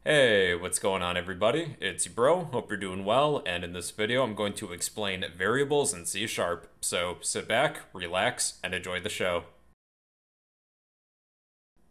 Hey, what's going on everybody? It's your bro, hope you're doing well, and in this video I'm going to explain variables in C#, so sit back, relax, and enjoy the show.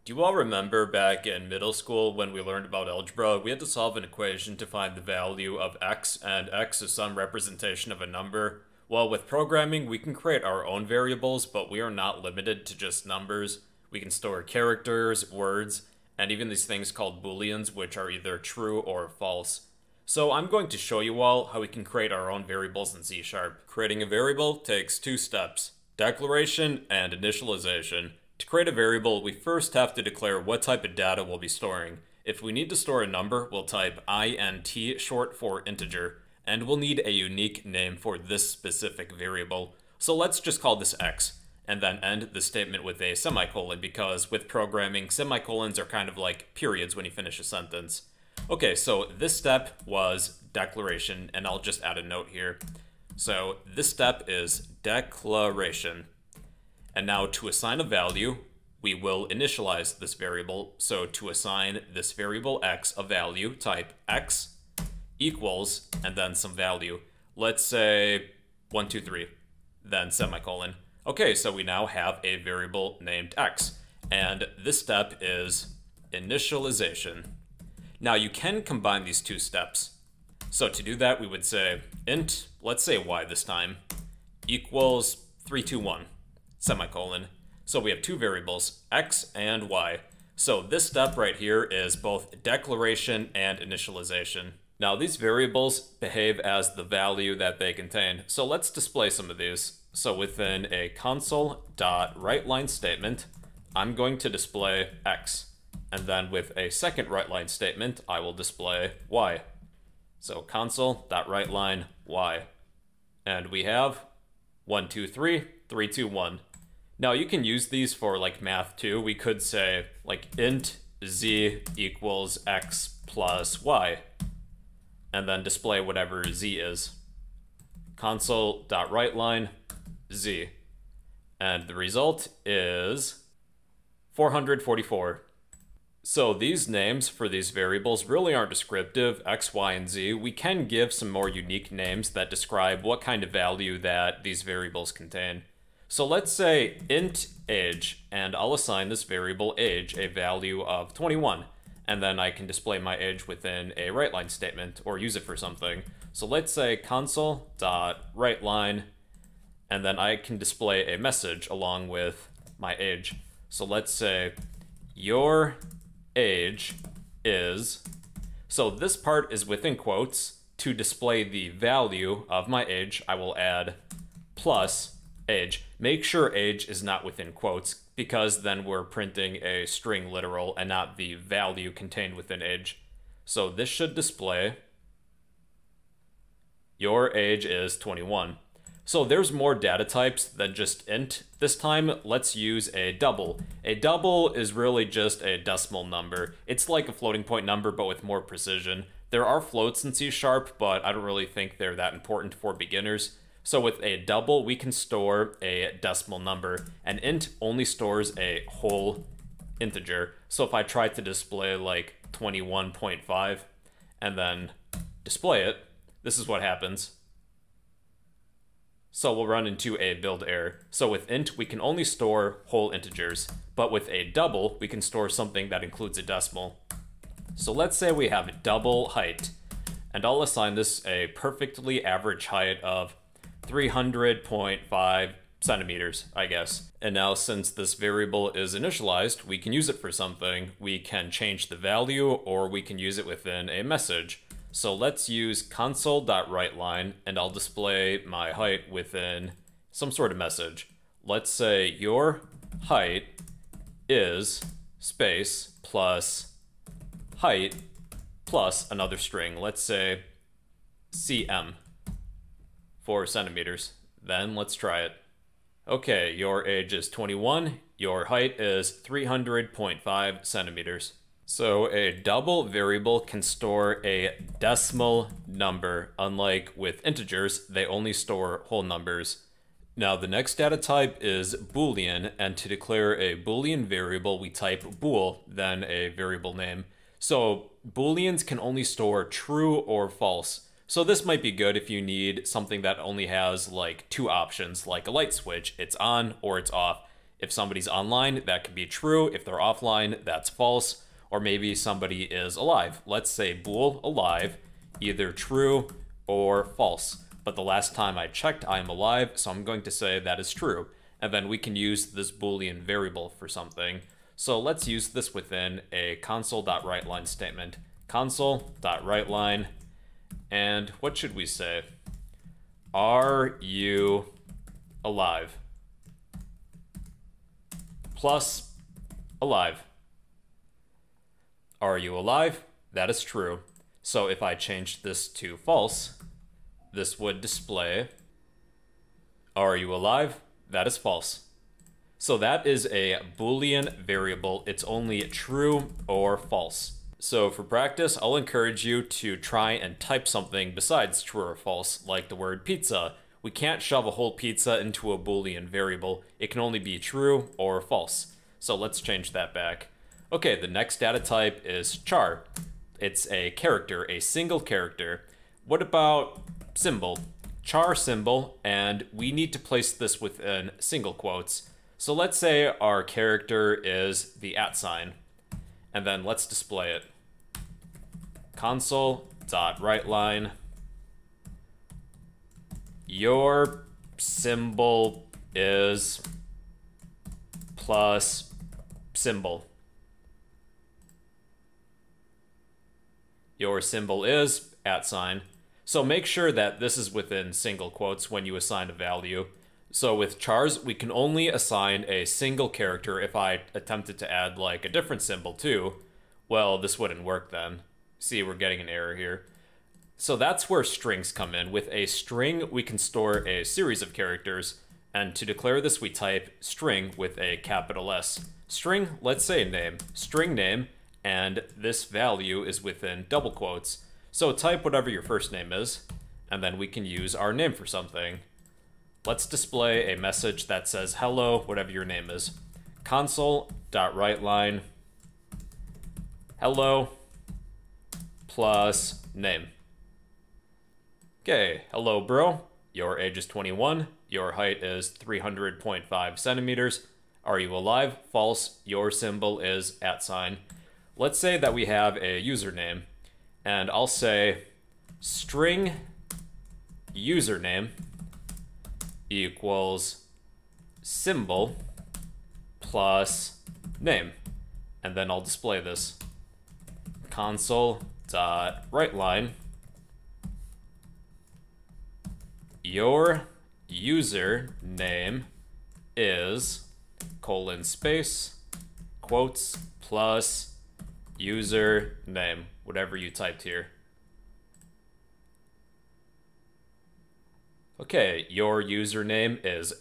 Do you all remember back in middle school when we learned about algebra, we had to solve an equation to find the value of x, and x is some representation of a number? Well, with programming, we can create our own variables, but we are not limited to just numbers. We can store characters, words, and even these things called booleans, which are either true or false. So I'm going to show you all how we can create our own variables in C#. Creating a variable takes two steps: declaration and initialization. To create a variable, we first have to declare what type of data we'll be storing. If we need to store a number, we'll type int, short for integer, and we'll need a unique name for this specific variable. So let's just call this x, and then end the statement with a semicolon, because with programming, semicolons are kind of like periods when you finish a sentence. Okay, so this step was declaration, and I'll just add a note here. So this step is declaration. And now to assign a value, we will initialize this variable. So to assign this variable x a value, type x equals, and then some value. Let's say 1, 2, 3, then semicolon. Okay, so we now have a variable named x, and this step is initialization. Now you can combine these two steps. So to do that, we would say int, let's say y this time, equals 321, semicolon. So we have two variables, x and y. So this step right here is both declaration and initialization. Now these variables behave as the value that they contain. So let's display some of these. So within a Console.WriteLine statement, I'm going to display x. And then with a second WriteLine statement, I will display y. So Console.WriteLine y. And we have 1, 2, 3, 3, 2, 1. Now you can use these for like math too. We could say like int z equals x plus y, and then display whatever z is. Console.WriteLine z. And the result is 444. So these names for these variables really aren't descriptive, x, y, and z. We can give some more unique names that describe what kind of value that these variables contain. So let's say int age, and I'll assign this variable age a value of 21. And then I can display my age within a WriteLine statement or use it for something. So let's say Console.WriteLine, and then I can display a message along with my age. So let's say your age is, so this part is within quotes. To display the value of my age, I will add plus age. Make sure age is not within quotes, because then we're printing a string literal and not the value contained within age. So this should display your age is 21. So there's more data types than just int. This time, let's use a double. A double is really just a decimal number. It's like a floating point number, but with more precision. There are floats in C#, but I don't really think they're that important for beginners. So with a double, we can store a decimal number, and int only stores a whole integer. So if I try to display like 21.5 and then display it, this is what happens. So we'll run into a build error. So with int, we can only store whole integers, but with a double, we can store something that includes a decimal. So let's say we have double height, and I'll assign this a perfectly average height of 300.5 centimeters, I guess. And now since this variable is initialized, we can use it for something. We can change the value, or we can use it within a message. So let's use Console.WriteLine, and I'll display my height within some sort of message. Let's say your height is space plus height plus another string. Let's say cm. 4 centimeters. Then let's try it. Okay, your age is 21. Your height is 300.5 centimeters. So a double variable can store a decimal number. Unlike with integers, they only store whole numbers. Now the next data type is Boolean, and to declare a Boolean variable, we type bool, then a variable name. So Booleans can only store true or false. So this might be good if you need something that only has like two options, like a light switch, it's on or it's off. If somebody's online, that could be true. If they're offline, that's false. Or maybe somebody is alive. Let's say bool alive, either true or false. But the last time I checked, I am alive, so I'm going to say that is true. And then we can use this Boolean variable for something. So let's use this within a Console.WriteLine statement. Console.WriteLine. And what should we say? Are you alive? Plus alive. Are you alive? That is true. So if I change this to false, this would display, are you alive? That is false. So that is a Boolean variable. It's only true or false. So for practice, I'll encourage you to try and type something besides true or false, like the word pizza. We can't shove a whole pizza into a Boolean variable. It can only be true or false. So let's change that back. Okay, the next data type is char. It's a character, a single character. What about symbol? Char symbol, and we need to place this within single quotes. So let's say our character is the @, and then let's display it. Console.WriteLine. Your symbol is plus symbol. Your symbol is @. So make sure that this is within single quotes when you assign a value. So with chars, we can only assign a single character. If I attempted to add like a different symbol too, well, this wouldn't work then. See, we're getting an error here. So that's where strings come in. With a string, we can store a series of characters. And to declare this, we type string with a capital S. String, let's say name, string name, and this value is within double quotes. So type whatever your first name is, and then we can use our name for something. Let's display a message that says hello, whatever your name is. Console.WriteLine, hello, plus name. Okay, hello bro, your age is 21, your height is 300.5 centimeters. Are you alive? False, your symbol is @. Let's say that we have a username, and I'll say string username equals symbol plus name, and then I'll display this. Console.WriteLine. Your username is :space quotes plus username, whatever you typed here. Okay, your username is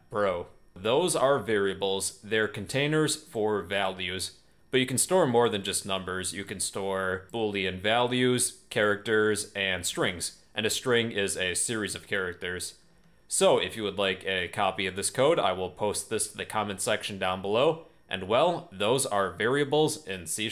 @bro. Those are variables. They're containers for values, but you can store more than just numbers. You can store Boolean values, characters, and strings. And a string is a series of characters. So if you would like a copy of this code, I will post this to the comment section down below. And well, those are variables in C#.